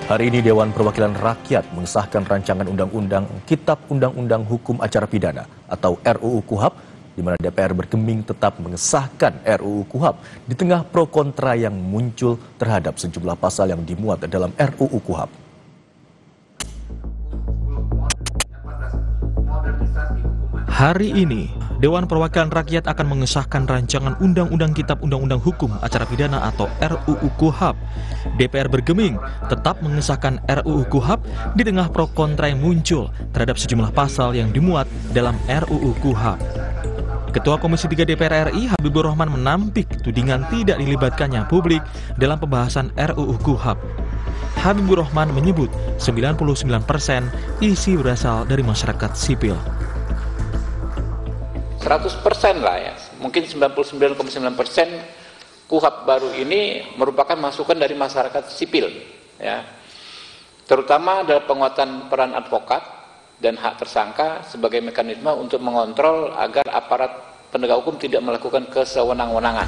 Hari ini Dewan Perwakilan Rakyat mengesahkan rancangan undang-undang Kitab Undang-Undang Hukum Acara Pidana atau RUU KUHP, di mana DPR bergeming tetap mengesahkan RUU KUHP di tengah pro kontra yang muncul terhadap sejumlah pasal yang dimuat dalam RUU KUHP. Hari ini, Dewan Perwakilan Rakyat akan mengesahkan rancangan Undang-Undang Kitab Undang-Undang Hukum Acara Pidana atau RUU KUHP. DPR bergeming tetap mengesahkan RUU KUHP di tengah pro kontra yang muncul terhadap sejumlah pasal yang dimuat dalam RUU KUHP. Ketua Komisi 3 DPR RI Habibur Rahman menampik tudingan tidak dilibatkannya publik dalam pembahasan RUU KUHP. Habibur Rahman menyebut 99% isi berasal dari masyarakat sipil. 100% lah ya, mungkin 99,9% KUHP baru ini merupakan masukan dari masyarakat sipil, ya, terutama dalam penguatan peran advokat dan hak tersangka sebagai mekanisme untuk mengontrol agar aparat penegak hukum tidak melakukan kesewenang-wenangan.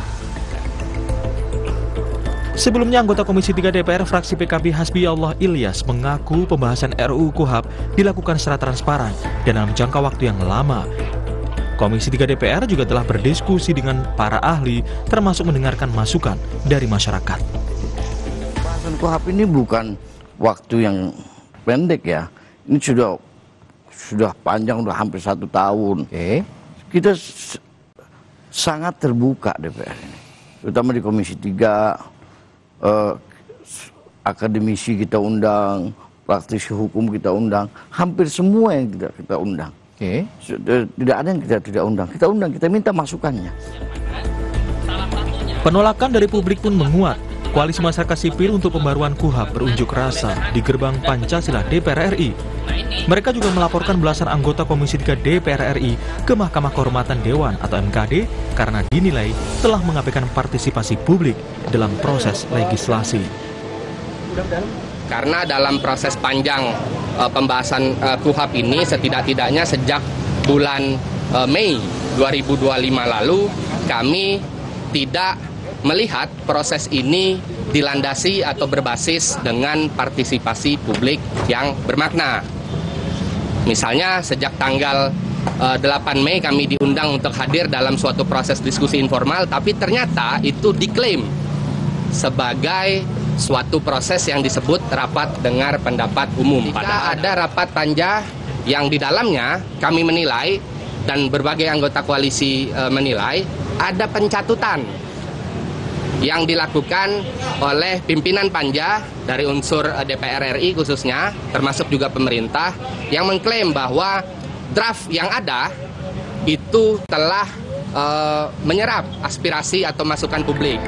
Sebelumnya, anggota Komisi 3 DPR fraksi PKB Hasbiyallah Ilyas mengaku pembahasan RUU KUHP dilakukan secara transparan dan dalam jangka waktu yang lama. Komisi 3 DPR juga telah berdiskusi dengan para ahli, termasuk mendengarkan masukan dari masyarakat. Pembahasan KUHP ini bukan waktu yang pendek ya. Ini sudah panjang, sudah hampir 1 tahun. Kita sangat terbuka DPR ini, terutama di Komisi 3, akademisi kita undang, praktisi hukum kita undang, hampir semua yang kita undang. Tidak ada yang kita tidak undang. Kita minta masukannya. Penolakan dari publik pun menguat. Koalisi Masyarakat Sipil untuk Pembaruan KUHP berunjuk rasa di gerbang Pancasila DPR RI. Mereka juga melaporkan belasan anggota Komisi 3 DPR RI ke Mahkamah Kehormatan Dewan atau MKD karena dinilai telah mengabaikan partisipasi publik dalam proses legislasi. Karena dalam proses panjang pembahasan KUHP ini setidak-tidaknya sejak bulan Mei 2025 lalu kami tidak melihat proses ini dilandasi atau berbasis dengan partisipasi publik yang bermakna. Misalnya sejak tanggal 8 Mei kami diundang untuk hadir dalam suatu proses diskusi informal, tapi ternyata itu diklaim sebagai suatu proses yang disebut rapat dengar pendapat umum. Padahal ada rapat panja yang di dalamnya kami menilai dan berbagai anggota koalisi menilai ada pencatutan yang dilakukan oleh pimpinan panja dari unsur DPR RI khususnya, termasuk juga pemerintah, yang mengklaim bahwa draft yang ada itu telah menyerap aspirasi atau masukan publik.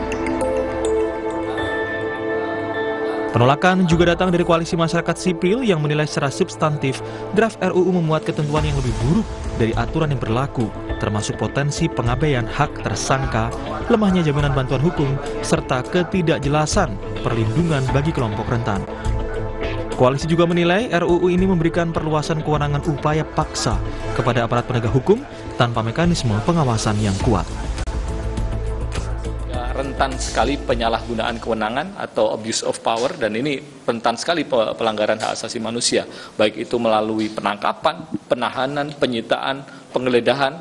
Penolakan juga datang dari Koalisi Masyarakat Sipil yang menilai secara substantif draft RUU memuat ketentuan yang lebih buruk dari aturan yang berlaku, termasuk potensi pengabaian hak tersangka, lemahnya jaminan bantuan hukum, serta ketidakjelasan perlindungan bagi kelompok rentan. Koalisi juga menilai RUU ini memberikan perluasan kewenangan upaya paksa kepada aparat penegak hukum tanpa mekanisme pengawasan yang kuat. Rentan sekali penyalahgunaan kewenangan atau abuse of power, dan ini rentan sekali pelanggaran hak asasi manusia, baik itu melalui penangkapan, penahanan, penyitaan, penggeledahan,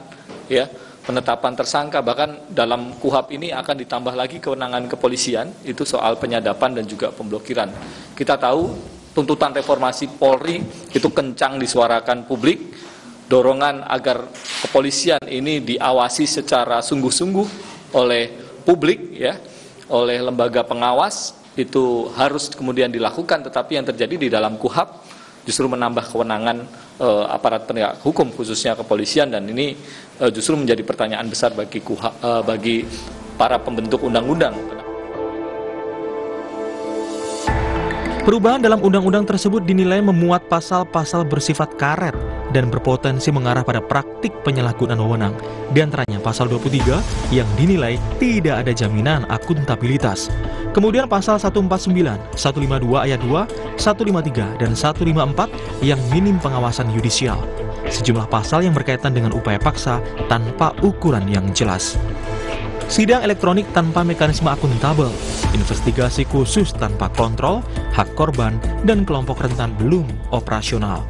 ya, penetapan tersangka, bahkan dalam KUHP ini akan ditambah lagi kewenangan kepolisian, itu soal penyadapan dan juga pemblokiran. Kita tahu tuntutan reformasi Polri itu kencang disuarakan publik, dorongan agar kepolisian ini diawasi secara sungguh-sungguh oleh publik, ya, oleh lembaga pengawas, itu harus kemudian dilakukan. Tetapi yang terjadi di dalam KUHP justru menambah kewenangan aparat penegak hukum, khususnya kepolisian, dan ini justru menjadi pertanyaan besar bagi bagi para pembentuk undang-undang. Perubahan dalam undang-undang tersebut dinilai memuat pasal-pasal bersifat karet dan berpotensi mengarah pada praktik penyalahgunaan wewenang. Di antaranya pasal 23 yang dinilai tidak ada jaminan akuntabilitas. Kemudian pasal 149, 152 ayat 2, 153, dan 154 yang minim pengawasan yudisial. Sejumlah pasal yang berkaitan dengan upaya paksa tanpa ukuran yang jelas. sidang elektronik tanpa mekanisme akuntabel, investigasi khusus tanpa kontrol, hak korban, dan kelompok rentan belum operasional.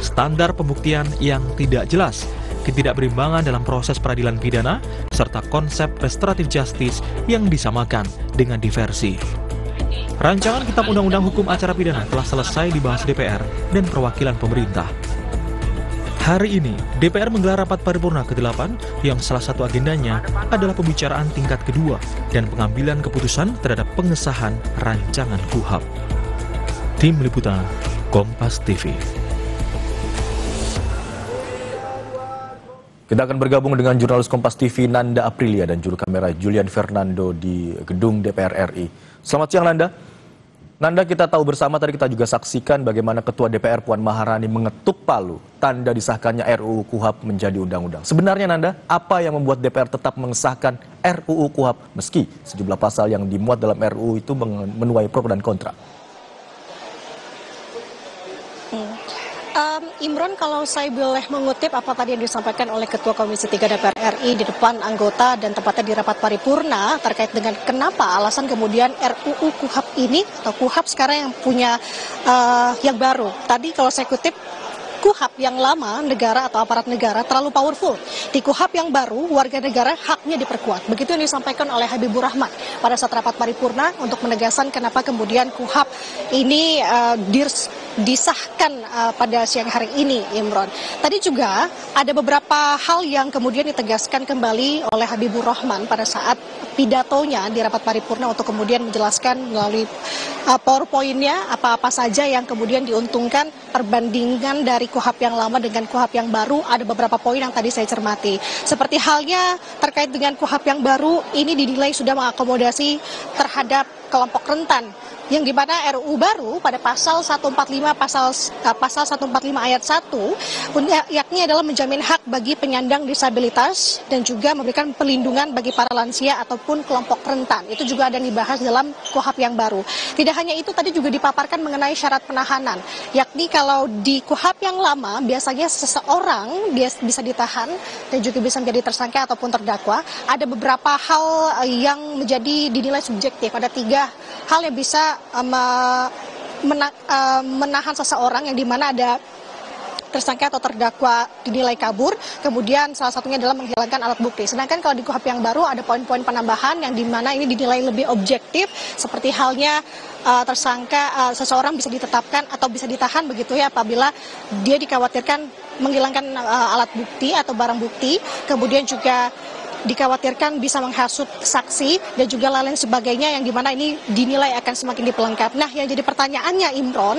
Standar pembuktian yang tidak jelas, ketidakberimbangan dalam proses peradilan pidana, serta konsep restoratif justice yang disamakan dengan diversi. Rancangan Kitab Undang-Undang Hukum Acara Pidana telah selesai dibahas DPR dan perwakilan pemerintah. Hari ini, DPR menggelar rapat paripurna ke-8 yang salah satu agendanya adalah pembicaraan tingkat kedua dan pengambilan keputusan terhadap pengesahan rancangan KUHP. Tim Liputan, Kompas TV. Kita akan bergabung dengan jurnalis Kompas TV Nanda Aprilia dan juru kamera Julian Fernando di gedung DPR RI. Selamat siang Nanda. Nanda, kita tahu bersama tadi kita juga saksikan bagaimana Ketua DPR Puan Maharani mengetuk palu tanda disahkannya RUU KUHP menjadi undang-undang. Sebenarnya Nanda, apa yang membuat DPR tetap mengesahkan RUU KUHP meski sejumlah pasal yang dimuat dalam RUU itu menuai pro dan kontra? Imron, kalau saya boleh mengutip apa tadi yang disampaikan oleh Ketua Komisi 3 DPR RI di depan anggota dan tepatnya di rapat paripurna terkait dengan kenapa alasan kemudian RUU KUHP ini atau KUHP sekarang yang punya yang baru. Tadi kalau saya kutip, KUHP yang lama, negara atau aparat negara terlalu powerful. Di KUHP yang baru, warga negara haknya diperkuat. Begitu yang disampaikan oleh Habibur Rahman pada saat rapat paripurna untuk menegaskan kenapa kemudian KUHP ini disahkan pada siang hari ini, Imron. Tadi juga ada beberapa hal yang kemudian ditegaskan kembali oleh Habibur Rahman pada saat pidatonya di rapat paripurna untuk kemudian menjelaskan melalui PowerPoint-nya apa-apa saja yang kemudian diuntungkan perbandingan dari KUHP yang lama dengan KUHP yang baru. Ada beberapa poin yang tadi saya cermati. Seperti halnya terkait dengan KUHP yang baru, ini dinilai sudah mengakomodasi terhadap kelompok rentan, yang di mana RUU baru pada pasal 145 pasal 145 ayat 1 yakni adalah menjamin hak bagi penyandang disabilitas dan juga memberikan perlindungan bagi para lansia ataupun kelompok rentan. Itu juga ada yang dibahas dalam KUHP yang baru. Tidak hanya itu, tadi juga dipaparkan mengenai syarat penahanan, yakni kalau di KUHP yang lama biasanya seseorang bisa ditahan dan juga bisa menjadi tersangka ataupun terdakwa. Ada beberapa hal yang menjadi dinilai subjektif. Ada 3 hal yang bisa menahan seseorang, yang dimana ada tersangka atau terdakwa dinilai kabur, kemudian salah satunya adalah menghilangkan alat bukti. Sedangkan kalau di KUHP yang baru ada poin-poin penambahan yang dimana ini dinilai lebih objektif, seperti halnya tersangka seseorang bisa ditetapkan atau bisa ditahan begitu ya apabila dia dikhawatirkan menghilangkan alat bukti atau barang bukti, kemudian juga dikhawatirkan bisa menghasut saksi dan juga lain sebagainya, yang dimana ini dinilai akan semakin diperlengkap. Nah, yang jadi pertanyaannya, Imron,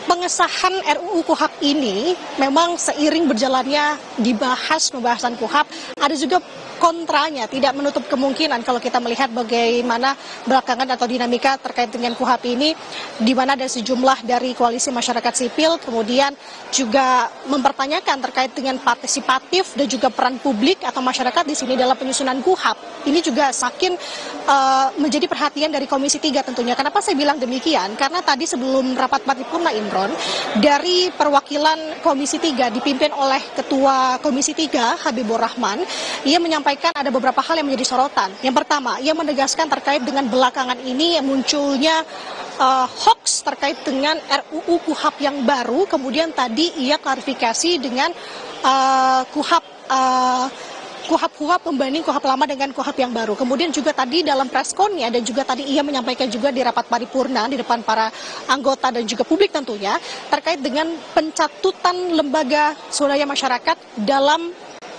pengesahan RUU KUHP ini memang seiring berjalannya dibahas pembahasan KUHP, ada juga kontranya, tidak menutup kemungkinan kalau kita melihat bagaimana belakangan atau dinamika terkait dengan KUHP ini, di mana ada sejumlah dari koalisi masyarakat sipil kemudian juga mempertanyakan terkait dengan partisipatif dan juga peran publik atau masyarakat di sini dalam penyusunan KUHP. Ini juga sakin menjadi perhatian dari Komisi 3 tentunya. Kenapa saya bilang demikian? Karena tadi sebelum rapat paripurna, Imron, dari perwakilan Komisi 3 dipimpin oleh Ketua Komisi 3 Habibur Rahman, ia menyampaikan ada beberapa hal yang menjadi sorotan. Yang pertama, ia menegaskan terkait dengan belakangan ini munculnya hoax terkait dengan RUU KUHP yang baru. Kemudian tadi ia klarifikasi dengan KUHP pembanding KUHP lama dengan KUHP yang baru. Kemudian juga tadi dalam pressconnya dan juga tadi ia menyampaikan juga di rapat paripurna di depan para anggota dan juga publik tentunya terkait dengan pencatutan lembaga swadaya masyarakat dalam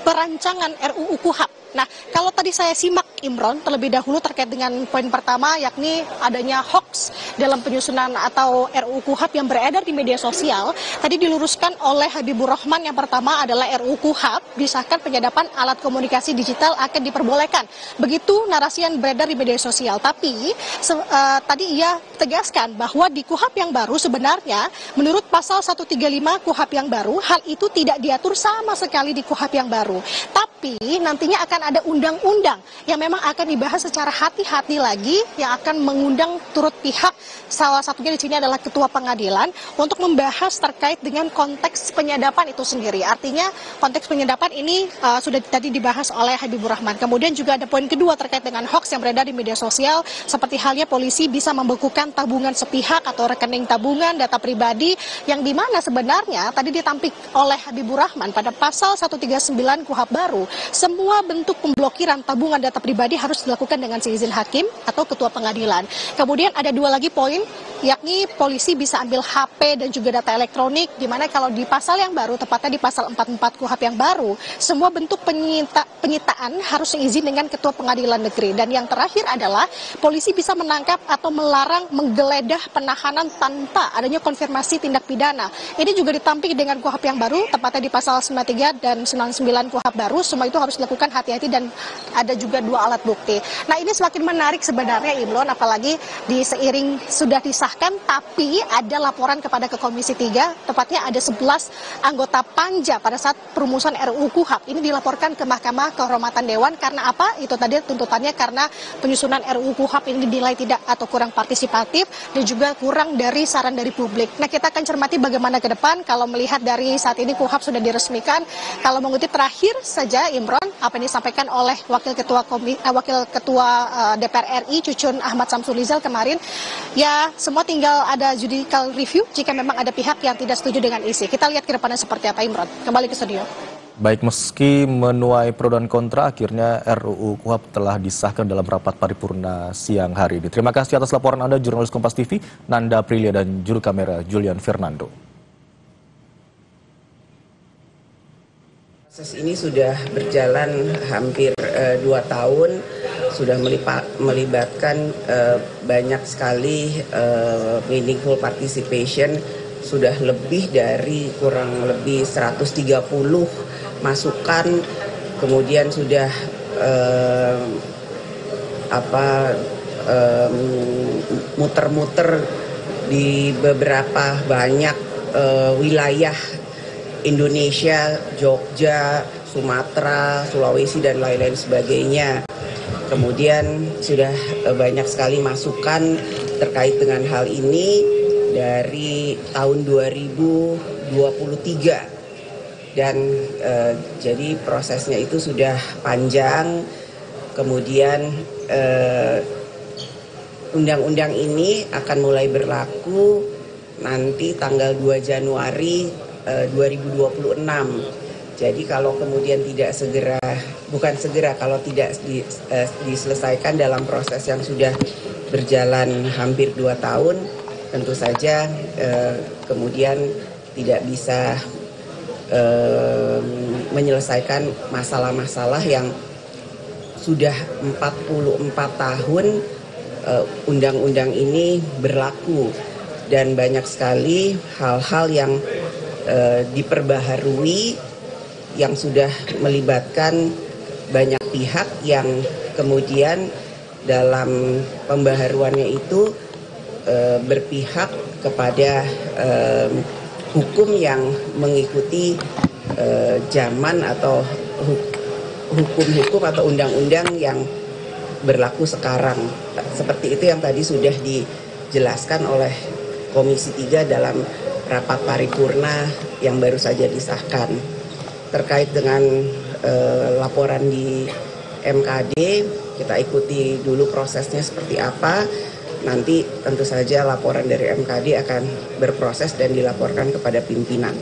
perancangan RUU KUHP. Nah, kalau tadi saya simak, Imron, terlebih dahulu terkait dengan poin pertama, yakni adanya hoax dalam penyusunan atau RUU KUHP yang beredar di media sosial, tadi diluruskan oleh Habibur Rahman. Yang pertama adalah RUU KUHP disahkan penyadapan alat komunikasi digital akan diperbolehkan. Begitu narasi yang beredar di media sosial. Tapi tadi ia tegaskan bahwa di KUHP yang baru sebenarnya menurut pasal 135 KUHP yang baru, hal itu tidak diatur sama sekali di KUHP yang baru. Tapi Tapi nantinya akan ada undang-undang yang memang akan dibahas secara hati-hati lagi, yang akan mengundang turut pihak, salah satunya di sini adalah ketua pengadilan, untuk membahas terkait dengan konteks penyadapan itu sendiri. Artinya konteks penyadapan ini sudah tadi dibahas oleh Habibur Rahman. Kemudian juga ada poin kedua terkait dengan hoax yang beredar di media sosial, seperti halnya polisi bisa membekukan tabungan sepihak atau rekening tabungan, data pribadi, yang dimana sebenarnya tadi ditampik oleh Habibur Rahman pada pasal 139 KUHP baru, semua bentuk pemblokiran tabungan data pribadi harus dilakukan dengan seizin hakim atau ketua pengadilan. Kemudian ada dua lagi poin, yakni polisi bisa ambil HP dan juga data elektronik, di mana kalau di pasal yang baru, tepatnya di pasal 44 KUHP yang baru, semua bentuk penyitaan harus seizin dengan ketua pengadilan negeri. Dan yang terakhir adalah polisi bisa menangkap atau melarang menggeledah penahanan tanpa adanya konfirmasi tindak pidana. Ini juga ditampik dengan KUHP yang baru, tepatnya di pasal 93 dan 99 KUHP baru. Semua itu harus dilakukan hati-hati dan ada juga dua alat bukti. Nah, ini semakin menarik sebenarnya, Imron, apalagi seiring sudah disahkan, tapi ada laporan kepada ke Komisi 3, tepatnya ada 11 anggota Panja pada saat perumusan RUU KUHP. Ini dilaporkan ke Mahkamah Kehormatan Dewan karena apa? Itu tadi tuntutannya karena penyusunan RUU KUHP ini dinilai tidak atau kurang partisipatif dan juga kurang dari saran dari publik. Nah, kita akan cermati bagaimana ke depan kalau melihat dari saat ini KUHP sudah diresmikan. Kalau mengutip terakhir saja, Imron, apa yang disampaikan oleh Wakil Ketua DPR RI Cucun Ahmad Samsulizal kemarin, ya semua tinggal ada judicial review jika memang ada pihak yang tidak setuju dengan isi. Kita lihat ke depannya seperti apa, Imron. Kembali ke studio. Baik, meski menuai pro dan kontra, akhirnya RUU KUHP telah disahkan dalam rapat paripurna siang hari ini. Terima kasih atas laporan Anda, jurnalis Kompas TV, Nanda Aprilia, dan juru kamera Julian Fernando. Proses ini sudah berjalan hampir 2 tahun, sudah melibatkan banyak sekali meaningful participation, sudah lebih dari kurang lebih 130 masukan, kemudian sudah muter-muter di beberapa banyak wilayah Indonesia, Jogja, Sumatera, Sulawesi, dan lain-lain sebagainya. Kemudian sudah banyak sekali masukan terkait dengan hal ini dari tahun 2023. Dan jadi prosesnya itu sudah panjang. Kemudian undang-undang ini akan mulai berlaku nanti tanggal 2 Januari 2026. Jadi kalau kemudian kalau tidak diselesaikan dalam proses yang sudah berjalan hampir 2 tahun, tentu saja kemudian tidak bisa menyelesaikan masalah-masalah yang sudah 44 tahun undang-undang ini berlaku, dan banyak sekali hal-hal yang diperbaharui yang sudah melibatkan banyak pihak yang kemudian dalam pembaharuannya itu berpihak kepada hukum yang mengikuti zaman atau hukum-hukum atau undang-undang yang berlaku sekarang. Seperti itu yang tadi sudah dijelaskan oleh Komisi 3 dalam rapat paripurna yang baru saja disahkan. Terkait dengan laporan di MKD, kita ikuti dulu prosesnya seperti apa. Nanti tentu saja laporan dari MKD akan berproses dan dilaporkan kepada pimpinan.